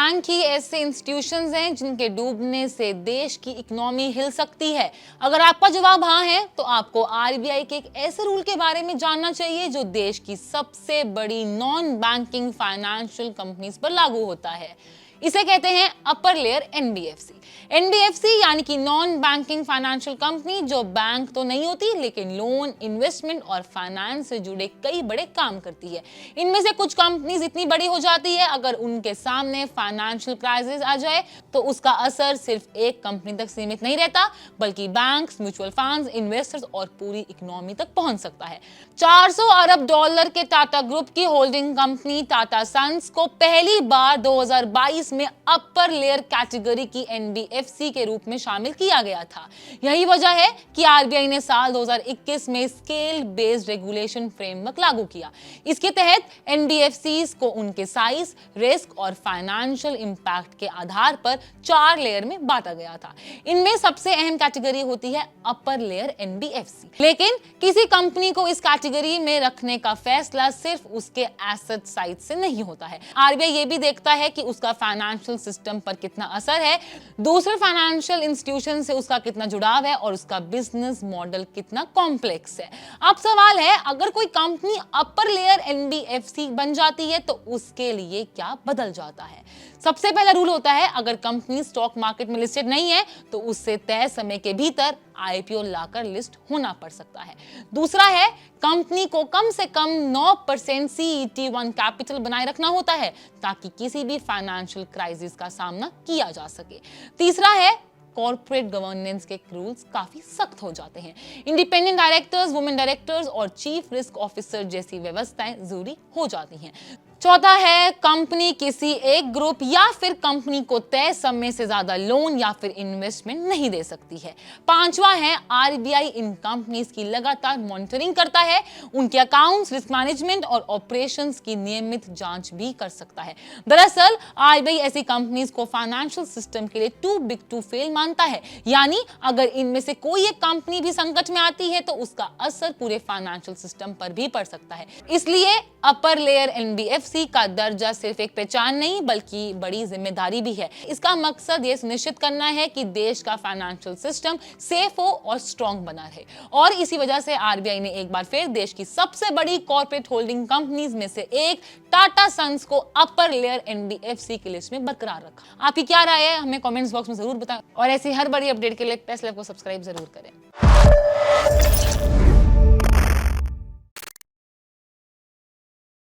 Bank ही ऐसे institutions हैं जिनके डूबने से देश की इकोनॉमी हिल सकती है? अगर आपका जवाब हाँ है तो आपको आरबीआई के एक ऐसे रूल के बारे में जानना चाहिए जो देश की सबसे बड़ी नॉन बैंकिंग फाइनेंशियल कंपनीज पर लागू होता है। इसे कहते हैं अपर लेयर एनबीएफसी। एनबीएफसी यानी कि नॉन बैंकिंग फाइनेंशियल कंपनी, जो बैंक तो नहीं होती लेकिन लोन, इन्वेस्टमेंट और फाइनेंस से जुड़े कई बड़े काम करती है। इनमें से कुछ कंपनीज इतनी बड़ी हो जाती है अगर उनके सामने फाइनेंशियल क्राइसिस आ जाए तो उसका असर सिर्फ एक कंपनी तक सीमित नहीं रहता, बल्कि बैंक्स, म्यूचुअल फंड्स, इन्वेस्टर्स और पूरी इकोनॉमी तक पहुंच सकता है। 400 अरब डॉलर के टाटा ग्रुप की होल्डिंग कंपनी टाटा सन्स को पहली बार 2022 में अपर लेयर कैटेगरी की एनबीएफसी के रूप में शामिल किया गया था। यही वजह है कि आरबीआई ने साल 2021 में स्केल बेस्ड रेगुलेशन फ्रेमवर्क लागू किया। इसके तहत एनबीएफसीज को उनके साइज, रिस्क और फाइनेंशियल इंपैक्ट के आधार पर 4 लेयर में बांटा गया था। इनमें सबसे अहम कैटेगरी होती है अपर लेयर एनबीएफसी। लेकिन किसी कंपनी को इस कैटेगरी में रखने का फैसला सिर्फ उसके एसेट साइज से नहीं होता है। आरबीआई ये भी देखता है कि उसका फाइनेंशियल सिस्टम पर कितना असर है, दूसरे फाइनेंशियल इंस्टीट्यूशन से उसका कितना जुड़ाव है और उसका बिजनेस मॉडल कितना कॉम्प्लेक्स है। अब सवाल है, अगर कोई कंपनी अपर लेयर एनबीएफसी बन जाती है तो उसके लिए क्या बदल जाता है? सबसे पहला रूल होता है, अगर कंपनी स्टॉक मार्केट में लिस्टेड नहीं है तो उससे तय समय के भीतर आईपीओ लाकर लिस्ट होना पड़ सकता है। दूसरा है, कंपनी को कम से कम 9% CET1 कैपिटल बनाए रखना होता है ताकि किसी भी फाइनेंशियल क्राइसिस का सामना किया जा सके। तीसरा है, कॉर्पोरेट गवर्नेंस के रूल्स काफी सख्त हो जाते हैं। इंडिपेंडेंट डायरेक्टर्स, वुमेन डायरेक्टर्स और चीफ रिस्क ऑफिसर जैसी व्यवस्थाएं जरूरी हो जाती हैं। चौथा है, कंपनी किसी एक ग्रुप या फिर कंपनी को तय समय से ज्यादा लोन या फिर इन्वेस्टमेंट नहीं दे सकती है। पांचवा है, आरबीआई इन कंपनीज की लगातार मॉनिटरिंग करता है, उनके अकाउंट्स, रिस्क मैनेजमेंट और ऑपरेशंस की नियमित जांच भी कर सकता है। दरअसल आरबीआई ऐसी कंपनीज को फाइनेंशियल सिस्टम के लिए टू बिग टू फेल मानता है, यानी अगर इनमें से कोई एक कंपनी भी संकट में आती है तो उसका असर पूरे फाइनेंशियल सिस्टम पर भी पड़ सकता है। इसलिए अपर लेयर एनबीएफसी का दर्जा सिर्फ एक पहचान नहीं बल्कि बड़ी जिम्मेदारी भी है। इसका मकसद ये सुनिश्चित करना है कि देश का फाइनेंशियल सिस्टम सेफ हो और स्ट्रांग बना रहे। और इसी वजह से आरबीआई ने एक बार फिर देश की सबसे बड़ी कॉर्पोरेट होल्डिंग कंपनीज में से एक टाटा सन्स को अपर लेयर एनबीएफसी की लिस्ट में बरकरार रखा। आपकी क्या राय है, हमें कमेंट्स बॉक्स में जरूर बताएं और ऐसी हर बड़ी अपडेट के लिए प्रेस लैब को सब्सक्राइब जरूर करें।